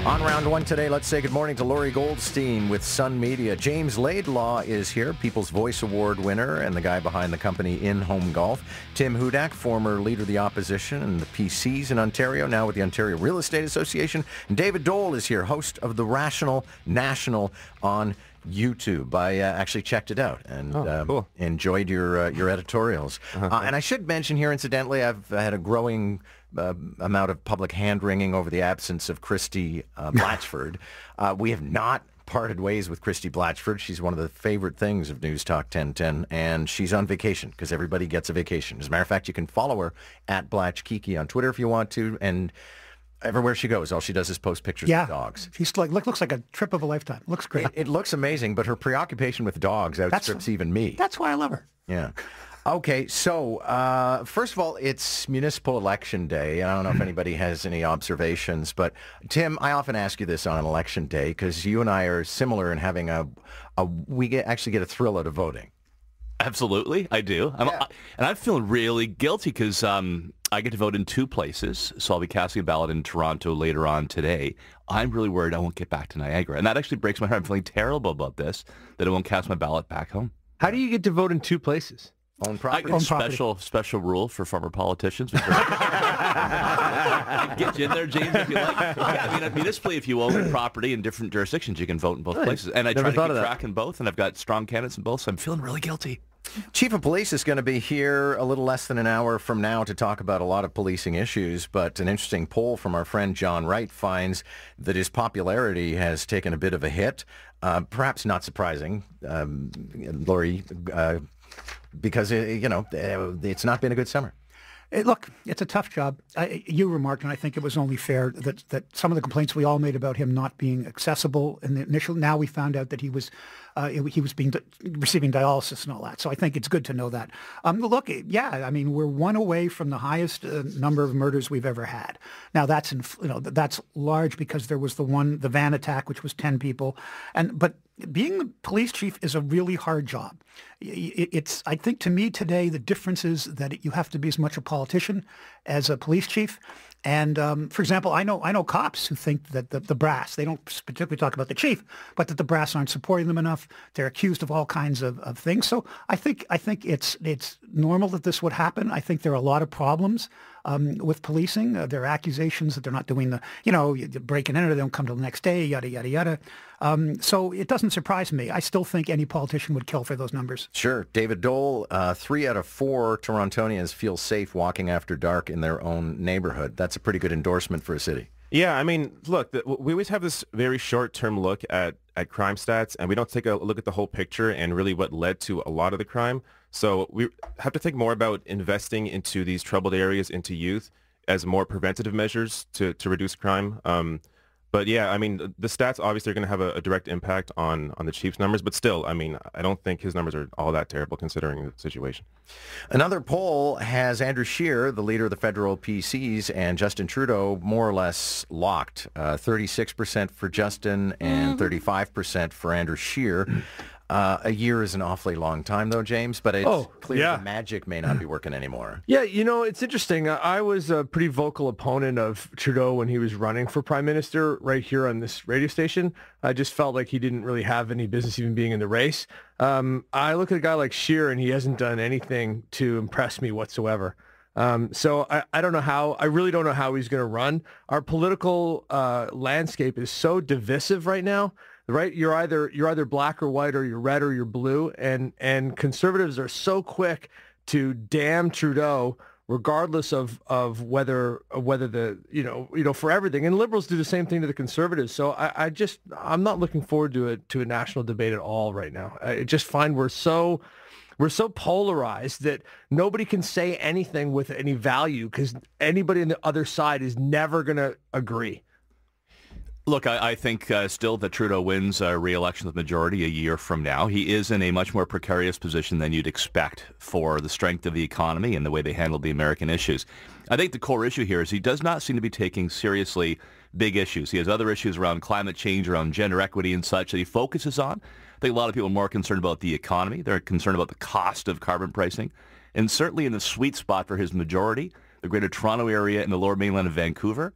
On round one today, let's say good morning to Lori Goldstein with Sun Media. James Laidlaw is here, People's Voice Award winner and the guy behind the company In Home Golf. Tim Hudak, former leader of the opposition and the PCs in Ontario, now with the Ontario Real Estate Association. And David Dole is here, host of The Rational National on YouTube. I actually checked it out and cool. Enjoyed your editorials. And I should mention here, incidentally, I've had a growing amount of public hand-wringing over the absence of Christy Blatchford. We have not parted ways with Christy Blatchford. She's one of the favorite things of NewsTalk1010, and she's on vacation because everybody gets a vacation. As a matter of fact, you can follow her at BlatchKiki on Twitter if you want to, and everywhere she goes, all she does is post pictures of dogs. She's looks like a trip of a lifetime. Looks great. It looks amazing, but her preoccupation with dogs outstrips even me. That's why I love her. Yeah. Okay, so first of all, it's municipal election day. I don't know if anybody has any observations, but Tim, I often ask you this on an election day because you and I are similar in having actually get a thrill out of voting. Absolutely, I do. And I'm feeling really guilty because I get to vote in two places, so I'll be casting a ballot in Toronto later on today. I'm really worried I won't get back to Niagara, and that actually breaks my heart. I'm feeling terrible about this, that I won't cast my ballot back home. How do you get to vote in two places? Own property. Special rule for former politicians. Get you in there, James, if you like. Yeah, I mean, municipally, if you own property in different jurisdictions, you can vote in both places. And I try to keep track in both, and I've got strong candidates in both, so I'm feeling really guilty. Chief of Police is going to be here a little less than an hour from now to talk about a lot of policing issues, but an interesting poll from our friend John Wright finds that his popularity has taken a bit of a hit. Perhaps not surprising, Lori, because, it's not been a good summer. Look, it's a tough job. You remarked, and I think it was only fair, that some of the complaints we all made about him not being accessible in the initial, now we found out that he was receiving dialysis and all that. So I think it's good to know that. Look, I mean, we're one away from the highest number of murders we've ever had. Now that's that's large because there was the van attack, which was 10 people, but being the police chief is a really hard job. I think to me today, the difference is that you have to be as much a politician as a police chief. And for example, I know cops who think that the brass, they don't particularly talk about the chief, but that the brass aren't supporting them enough. They're accused of all kinds of things. So I think it's normal that this would happen. I think there are a lot of problems with policing. There are accusations that they're not doing the break and enter. They don't come till the next day, yada, yada, yada. So it doesn't surprise me. I still think any politician would kill for those numbers. Sure. David Dole, 3 out of 4 Torontonians feel safe walking after dark in their own neighborhood. That's a pretty good endorsement for a city. Yeah, I mean, look, we always have this very short-term look at crime stats, and we don't take a look at the whole picture and really what led to a lot of the crime. So we have to think more about investing into these troubled areas, into youth, as more preventative measures to reduce crime. But yeah, I mean, the stats obviously are going to have a direct impact on the chief's numbers, but still, I mean, I don't think his numbers are all that terrible considering the situation. Another poll has Andrew Scheer, the leader of the federal PCs, and Justin Trudeau more or less locked. 36% for Justin and 35% for Andrew Scheer. A year is an awfully long time, though, James, but it's clear the magic may not be working anymore. Yeah, it's interesting. I was a pretty vocal opponent of Trudeau when he was running for prime minister right here on this radio station. I just felt like he didn't really have any business even being in the race. I look at a guy like Scheer, and he hasn't done anything to impress me whatsoever. So I don't know how. I really don't know how he's going to run. Our political landscape is so divisive right now. Right, you're either black or white, or you're red or you're blue, and conservatives are so quick to damn Trudeau, regardless of whether the for everything. And liberals do the same thing to the conservatives. So I'm not looking forward to a national debate at all right now. I just find we're so polarized that nobody can say anything with any value because anybody on the other side is never going to agree. Look, I think still that Trudeau wins re-election with majority a year from now. He is in a much more precarious position than you'd expect for the strength of the economy and the way they handled the American issues. I think the core issue here is he does not seem to be taking seriously big issues. He has other issues around climate change, around gender equity and such that he focuses on. I think a lot of people are more concerned about the economy. They're concerned about the cost of carbon pricing. And certainly in the sweet spot for his majority, the Greater Toronto Area and the Lower Mainland of Vancouver,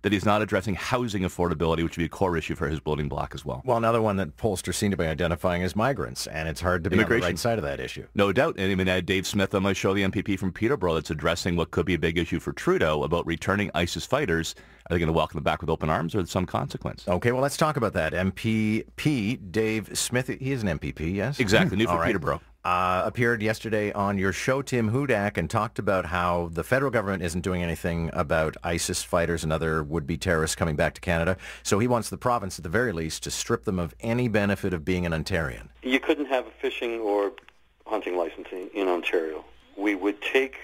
that he's not addressing housing affordability, which would be a core issue for his voting bloc as well. Well, another one that pollsters seem to be identifying as migrants, and it's hard to be on the right side of that issue. No doubt. And I mean, I had Dave Smith on my show, the MPP from Peterborough, that's addressing what could be a big issue for Trudeau about returning ISIS fighters. Are they going to welcome them back with open arms or some consequence? Okay, well, let's talk about that. MPP Dave Smith, he is an MPP, yes? Exactly, new for Peterborough. Appeared yesterday on your show, Tim Hudak, and talked about how the federal government isn't doing anything about ISIS fighters and other would-be terrorists coming back to Canada. So he wants the province, at the very least, to strip them of any benefit of being an Ontarian. You couldn't have a fishing or hunting license in Ontario. We would take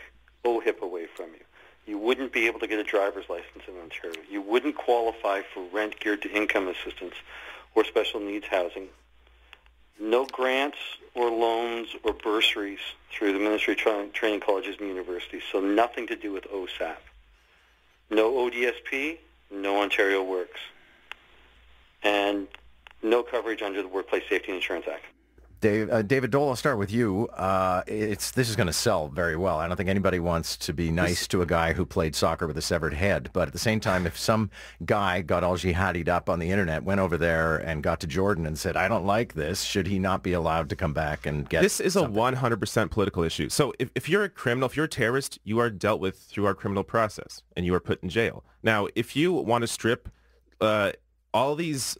OHIP away from you. You wouldn't be able to get a driver's license in Ontario. You wouldn't qualify for rent geared to income assistance or special needs housing. No grants or loans or bursaries through the Ministry of Training Colleges and Universities, so nothing to do with OSAP. No ODSP, no Ontario Works, and no coverage under the Workplace Safety and Insurance Act. David Dole, I'll start with you. This is going to sell very well. I don't think anybody wants to be nice to a guy who played soccer with a severed head. But at the same time, if some guy got all jihadied up on the internet, went over there and got to Jordan and said, I don't like this, should he not be allowed to come back and get This is something? a 100% political issue. So if you're a criminal, if you're a terrorist, you are dealt with through our criminal process and you are put in jail. Now, if you want to strip all these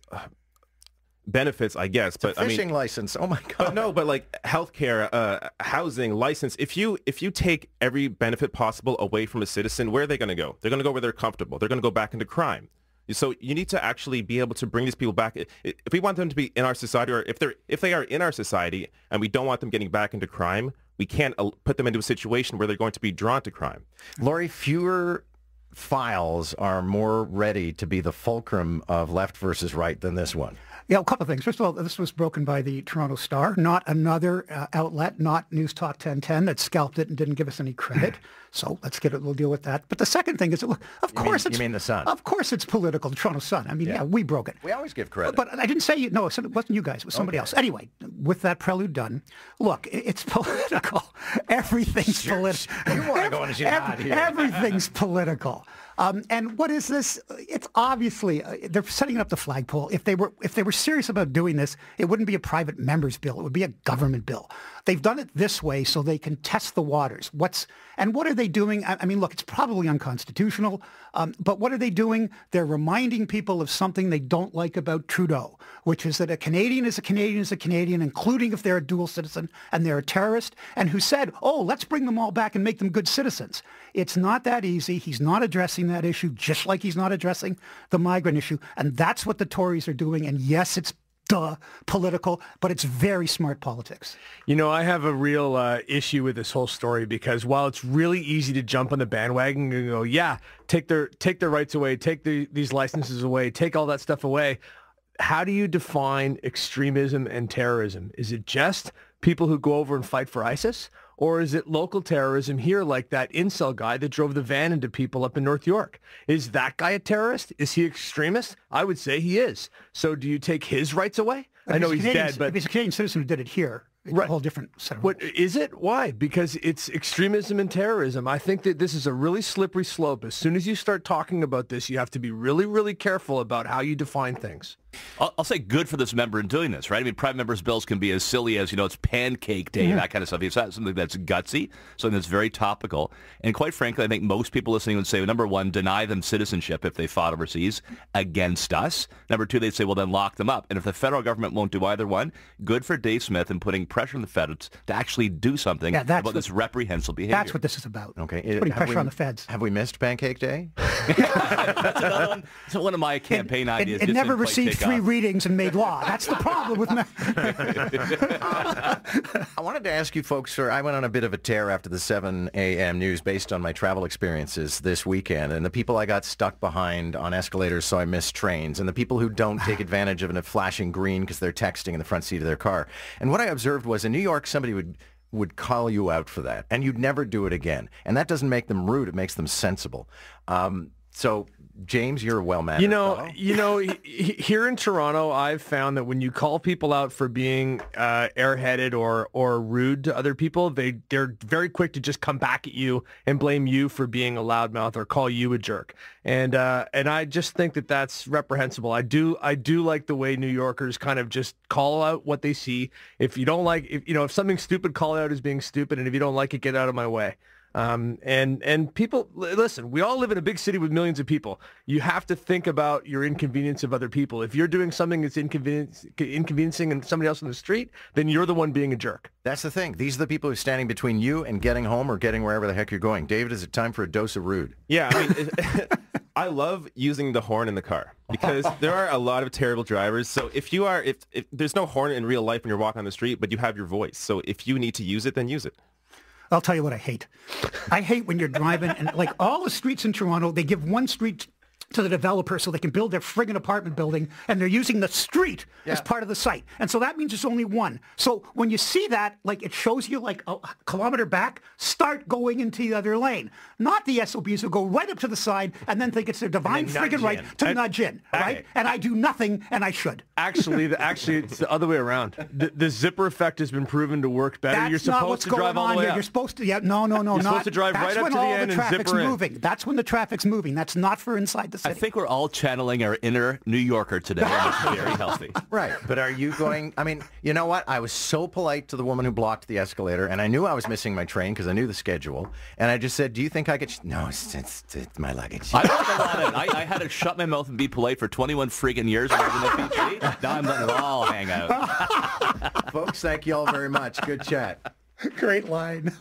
benefits, I guess, but fishing license. Oh my God! But like healthcare, housing, license. If you take every benefit possible away from a citizen, where are they going to go? They're going to go where they're comfortable. They're going to go back into crime. So you need to actually be able to bring these people back. If we want them to be in our society, or if they are in our society, and we don't want them getting back into crime, we can't put them into a situation where they're going to be drawn to crime. Laurie, fewer files are more ready to be the fulcrum of left versus right than this one. Yeah, a couple of things. First of all, this was broken by the Toronto Star, not another outlet, not NewsTalk1010 that scalped it and didn't give us any credit. So we'll deal with that. But the second thing is, you mean the Sun? Of course it's political, the Toronto Sun. I mean, yeah, we broke it. We always give credit. But I didn't say it wasn't you guys, it was somebody else. Anyway, with that prelude done, look, it's political. Everything's political. You want to go on a jihad here. Everything's political. And what is this? It's obviously they're setting up the flagpole. If they were serious about doing this, it wouldn't be a private member's bill. It would be a government bill. They've done it this way so they can test the waters. What are they doing? I mean, look, it's probably unconstitutional, but what are they doing? They're reminding people of something they don't like about Trudeau, which is that a Canadian is a Canadian is a Canadian, including if they're a dual citizen and they're a terrorist, and who said, oh, let's bring them all back and make them good citizens. It's not that easy. He's not addressing that issue, just like he's not addressing the migrant issue. And that's what the Tories are doing. And yes, it's political, but it's very smart politics. You know, I have a real issue with this whole story because while it's really easy to jump on the bandwagon and go, yeah, take their rights away, take these licenses away, take all that stuff away, how do you define extremism and terrorism? Is it just people who go over and fight for ISIS? Or is it local terrorism here, like that incel guy that drove the van into people up in North York? Is that guy a terrorist? Is he extremist? I would say he is. So do you take his rights away? I know he's dead, but... If he's a Canadian citizen who did it here, it's a whole different set of rules. What is it? Why? Because it's extremism and terrorism. I think that this is a really slippery slope. As soon as you start talking about this, you have to be really, really careful about how you define things. I'll say good for this member in doing this, right? I mean, private members' bills can be as silly as, it's Pancake Day, that kind of stuff. It's not something that's gutsy, something that's very topical. And quite frankly, I think most people listening would say, number one, deny them citizenship if they fought overseas against us. Number two, they'd say, well, then lock them up. And if the federal government won't do either one, good for Dave Smith in putting pressure on the feds to actually do something about this reprehensible behavior. That's what this is about. Okay. Putting pressure on the feds. Have we missed Pancake Day? That's another one. It's one of my campaign ideas. It never received 3 readings and made law. That's the problem with I wanted to ask you folks, sir, I went on a bit of a tear after the 7 a.m. news based on my travel experiences this weekend, and the people I got stuck behind on escalators so I missed trains, and the people who don't take advantage of a flashing green because they're texting in the front seat of their car. And what I observed was in New York, somebody would call you out for that, and you'd never do it again. And that doesn't make them rude. It makes them sensible. So James, you're a well-mannered fellow. Here in Toronto, I've found that when you call people out for being airheaded or rude to other people, they're very quick to just come back at you and blame you for being a loudmouth or call you a jerk. And I just think that that's reprehensible. I do like the way New Yorkers kind of just call out what they see. If you don't like, if something stupid, call it out as being stupid, and if you don't like it, get out of my way. And people, listen, we all live in a big city with millions of people. You have to think about your inconvenience of other people. If you're doing something that's inconveniencing and somebody else on the street, then you're the one being a jerk. That's the thing. These are the people who are standing between you and getting home or getting wherever the heck you're going. David, is it time for a dose of rude? Yeah, I mean, I love using the horn in the car because there are a lot of terrible drivers. So if there's no horn in real life when you're walking on the street, but you have your voice. So if you need to use it, then use it. I'll tell you what I hate. I hate when you're driving and like all the streets in Toronto, they give one street to the developer so they can build their friggin' apartment building, and they're using the street as part of the site. And so that means there's only one. So when you see that, like it shows you like a kilometer back, start going into the other lane. Not the SOBs who go right up to the side and then think it's their divine friggin' right to nudge in, right? And I do nothing, and I should. Actually, it's the other way around. The zipper effect has been proven to work better. That's You're supposed to drive all the way up. You're supposed to, no. You're supposed to drive right up to the end and zipper in. Moving. That's when the traffic's moving. That's not for inside the city. I think we're all channeling our inner New Yorker today. It's very healthy. Right. But are you going, I mean, you know what? I was so polite to the woman who blocked the escalator, and I knew I was missing my train because I knew the schedule. And I just said, do you think I could, no, it's my luggage. I had to shut my mouth and be polite for 21 friggin' years when I was in the PG. Now I'm letting it all hang out. Folks, thank you all very much. Good chat. Great line.